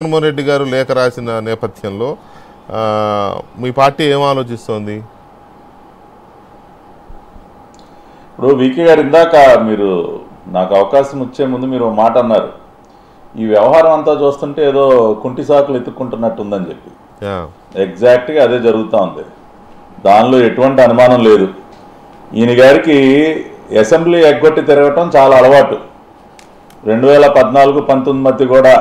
జగన్మోహన్ రెడ్డి గారు లేఖ రాసిన నేపథ్యంలో మీ పార్టీ ఏం ఆలోచిస్తోంది? ఇప్పుడు వీకే గారు ఇందాక మీరు నాకు అవకాశం వచ్చే ముందు మీరు మాట అన్నారు, ఈ వ్యవహారం అంతా చూస్తుంటే ఏదో కుంటి సాకులు ఎత్తుక్కుంటున్నట్టుందని చెప్పి. ఎగ్జాక్ట్గా అదే జరుగుతూ ఉంది, దానిలో ఎటువంటి అనుమానం లేదు. ఈయన గారికి అసెంబ్లీ ఎగ్గొట్టి తిరగటం చాలా అలవాటు. 2014-19 మధ్య కూడా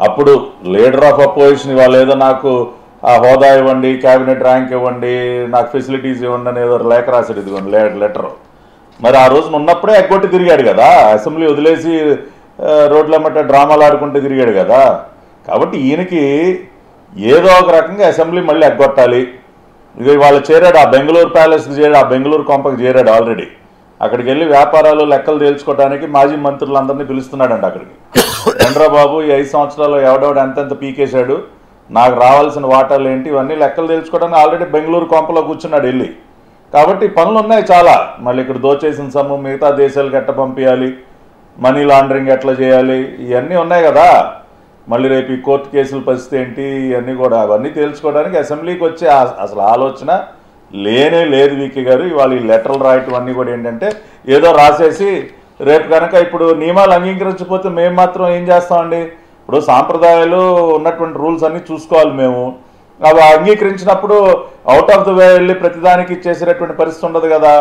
అప్పుడు లీడర్ ఆఫ్ అపోజిషన్ వాళ్ళు ఏదో నాకు ఆ హోదా ఇవ్వండి, క్యాబినెట్ ర్యాంక్ ఇవ్వండి, నాకు ఫెసిలిటీస్ ఇవ్వండి అని ఏదో లేఖ రాశాడు. ఇదిగోండి లెటర్. మరి ఆ రోజున ఉన్నప్పుడే ఎగ్గొట్టి తిరిగాడు కదా, అసెంబ్లీ వదిలేసి రోడ్ల మట్ట డ్రామాలు ఆడుకుంటూ తిరిగాడు కదా. కాబట్టి ఈయనకి ఏదో ఒక రకంగా అసెంబ్లీ మళ్ళీ ఎగ్గొట్టాలి. ఇక వాళ్ళు చేరాడు, ఆ బెంగళూరు ప్యాలెస్కి చేరాడు, ఆ బెంగళూరు కొంపకి చేరాడు ఆల్రెడీ. అక్కడికి వెళ్ళి వ్యాపారాలు లెక్కలు తేల్చుకోవడానికి మాజీ మంత్రులందరినీ పిలుస్తున్నాడంట అక్కడికి. చంద్రబాబు ఈ 5 సంవత్సరాల్లో ఎవడెవడు ఎంతెంత పీకేశాడు, నాకు రావాల్సిన వాటాలు ఏంటి, ఇవన్నీ లెక్కలు తెలుసుకోవడానికి ఆల్రెడీ బెంగళూరు కొంపలో కూర్చున్నాడు వెళ్ళి. కాబట్టి పనులు ఉన్నాయి చాలా. మళ్ళీ ఇక్కడ దోచేసిన సొమ్ము మిగతా దేశాలకు ఎట్లా పంపించాలి, మనీ లాండరింగ్ ఎట్లా చేయాలి, ఇవన్నీ ఉన్నాయి కదా. మళ్ళీ రేపు ఈ కోర్టు కేసుల పరిస్థితి ఏంటి, ఇవన్నీ కూడా అవన్నీ తెలుసుకోవడానికి అసెంబ్లీకి వచ్చే అసలు ఆలోచన లేనే లేదు వీకే గారు. ఇవాళ ఈ లెటర్లు రాయటం అన్నీ కూడా ఏంటంటే ఏదో రాసేసి రేపు కనుక ఇప్పుడు నియమాలు అంగీకరించకపోతే మేము మాత్రం ఏం చేస్తామండి. ఇప్పుడు సాంప్రదాయాలు ఉన్నటువంటి రూల్స్ అన్నీ చూసుకోవాలి మేము. అవి అంగీకరించినప్పుడు అవుట్ ఆఫ్ ద వే వెళ్ళి ప్రతిదానికి చేసేటటువంటి పరిస్థితి ఉండదు కదా.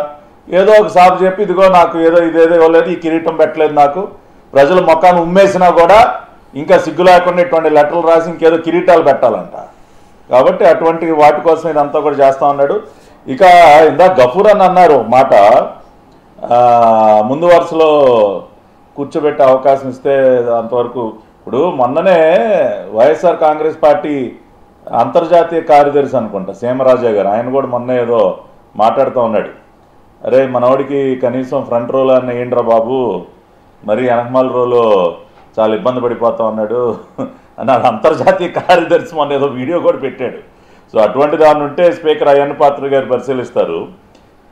ఏదో ఒక సాబు చెప్పి ఇదిగో నాకు ఇదేదో ఇవ్వలేదు, ఈ కిరీటం పెట్టలేదు, నాకు ప్రజలు మొక్కాన్ని ఉమ్మేసినా కూడా ఇంకా సిగ్గు లేకుండా ఇటువంటి లెటర్లు రాసి ఇంకేదో కిరీటాలు పెట్టాలంట. కాబట్టి అటువంటి వాటి కోసం ఇదంతా కూడా చేస్తా ఉన్నాడు. ఇక ఇందాక గఫూర్ అని అన్నారు మాట, ముందు వరుసలో కూర్చోబెట్టే అవకాశం ఇస్తే అంతవరకు. ఇప్పుడు మొన్ననే వైఎస్ఆర్ కాంగ్రెస్ పార్టీ అంతర్జాతీయ కార్యదర్శి అనుకుంటా సీమరాజా గారు, ఆయన కూడా మొన్న ఏదో మాట్లాడుతూ ఉన్నాడు, అరే మనవాడికి కనీసం ఫ్రంట్ రోలో అన్న ఏంట్రా బాబు, మరి వెనకమాల రోలో చాలా ఇబ్బంది పడిపోతా ఉన్నాడు అని అంతర్జాతీయ కార్యదర్శి మొన్న ఏదో వీడియో కూడా పెట్టాడు. సో అటువంటి దాన్ని ఉంటే స్పీకర్ అయ్యన్న పాత్ర గారు పరిశీలిస్తారు.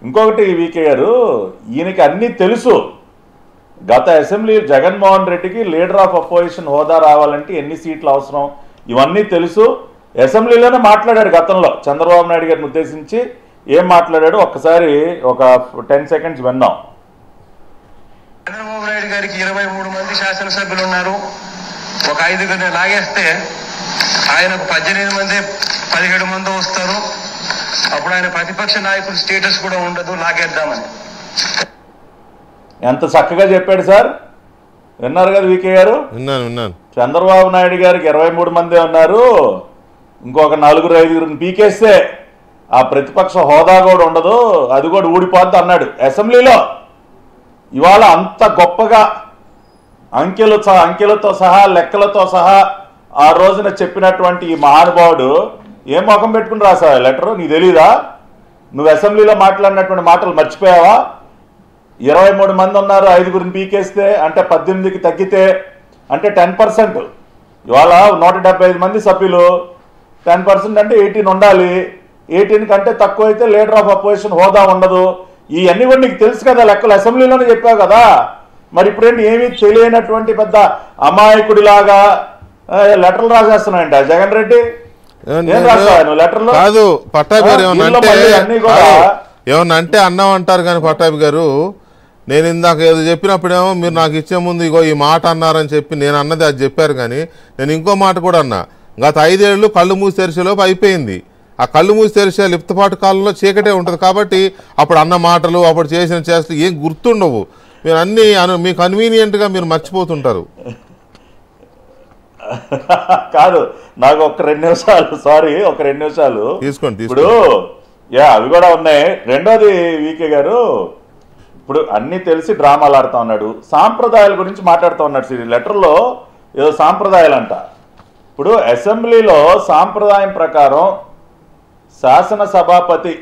ఇంకొకటి వీకే గారు, ఈయనకి అన్నీ తెలుసు. గత అసెంబ్లీ జగన్మోహన్ రెడ్డికి లీడర్ ఆఫ్ అపోజిషన్ హోదా రావాలంటే ఎన్ని సీట్లు అవసరం, ఇవన్నీ తెలుసు. అసెంబ్లీలోనే మాట్లాడాడు గతంలో చంద్రబాబు నాయుడు గారిని ఉద్దేశించి. ఏం మాట్లాడాడు ఒక్కసారి ఒక 10 seconds విన్నాం. చంద్రబాబు నాయుడు గారికి 23 మంది శాసనసభ్యులు ఉన్నారు, ఒక 5 లాగేస్తే ఆయనకు 18 మంది 17 మంది వస్తారు. అప్పుడు ఆయన ప్రతిపక్ష నాయకుడు స్టేటస్ కూడా ఉండదు, లాగేద్దామని. ఎంత చక్కగా చెప్పాడు సార్, విన్నారు కదా వీకే గారు? విన్నాను. చంద్రబాబు నాయుడు గారికి 23 మందే ఉన్నారు, ఇంకొక 4-5 పీకేస్తే ఆ ప్రతిపక్ష హోదా కూడా ఉండదు, అది కూడా ఊడిపోద్ది అన్నాడు అసెంబ్లీలో. ఇవాళ అంత గొప్పగా అంకెలతో సహా లెక్కలతో సహా ఆ రోజున చెప్పినటువంటి ఈ మహానుభావుడు ఏం ముఖం పెట్టుకుని రాసావా లెటరు? నీకు తెలీదా? నువ్వు అసెంబ్లీలో మాట్లాడినటువంటి మాటలు మర్చిపోయావా? 23 మంది ఉన్నారు, 5 పీకేస్తే అంటే 18కి తగ్గితే అంటే 10%. ఇవాళ 175 మంది సభ్యులు, 10% అంటే 18 ఉండాలి. 18 కంటే తక్కువ అయితే లీడర్ ఆఫ్ అపోజిషన్ హోదా ఉండదు. ఇవన్నీ కూడా నీకు తెలుసు కదా, లెక్కలు అసెంబ్లీలోనే చెప్పావు కదా. మరి ఇప్పుడేంటి ఏమీ తెలియనటువంటి పెద్ద అమాయకుడిలాగా లెటర్లు రాసేస్తున్నాయంట జగన్ రెడ్డి. ఏం రాస్తావా నువ్వు లెటర్లు? కాదు పట్టాభి గారు ఏమన్నా అంటే అన్నాం అంటారు కానీ పట్టాభి గారు, నేను ఇందాక ఏదో చెప్పినప్పుడేమో మీరు నాకు ఇచ్చే ముందు ఇగో ఈ మాట అన్నారని చెప్పి నేను అన్నది అది చెప్పారు. కానీ నేను ఇంకో మాట కూడా అన్నా, గత 5 ఏళ్ళు కళ్ళు మూసి తెరిచేలోపు అయిపోయింది. ఆ కళ్ళు మూసి తెరిచే లిప్తపాటు కాలంలో చీకటే ఉంటుంది. కాబట్టి అప్పుడు అన్న మాటలు, అప్పుడు చేసిన చేష్టలు ఏం గుర్తుండవు. మీరు అన్నీ మీకు కన్వీనియంట్గా మీరు మర్చిపోతుంటారు. కాదు, నాకు ఒక 2 నిమిషాలు, సారీ ఒక 2 నిమిషాలు తీసుకోండి. ఇప్పుడు అవి కూడా ఉన్నాయి. రెండోది వీకే గారు, ఇప్పుడు అన్నీ తెలిసి డ్రామాలు ఆడుతూ ఉన్నాడు, సాంప్రదాయాల గురించి మాట్లాడుతూ ఉన్నాడు. లెటర్లో ఏదో సాంప్రదాయాలు అంట. ఇప్పుడు అసెంబ్లీలో సాంప్రదాయం ప్రకారం శాసన సభాపతి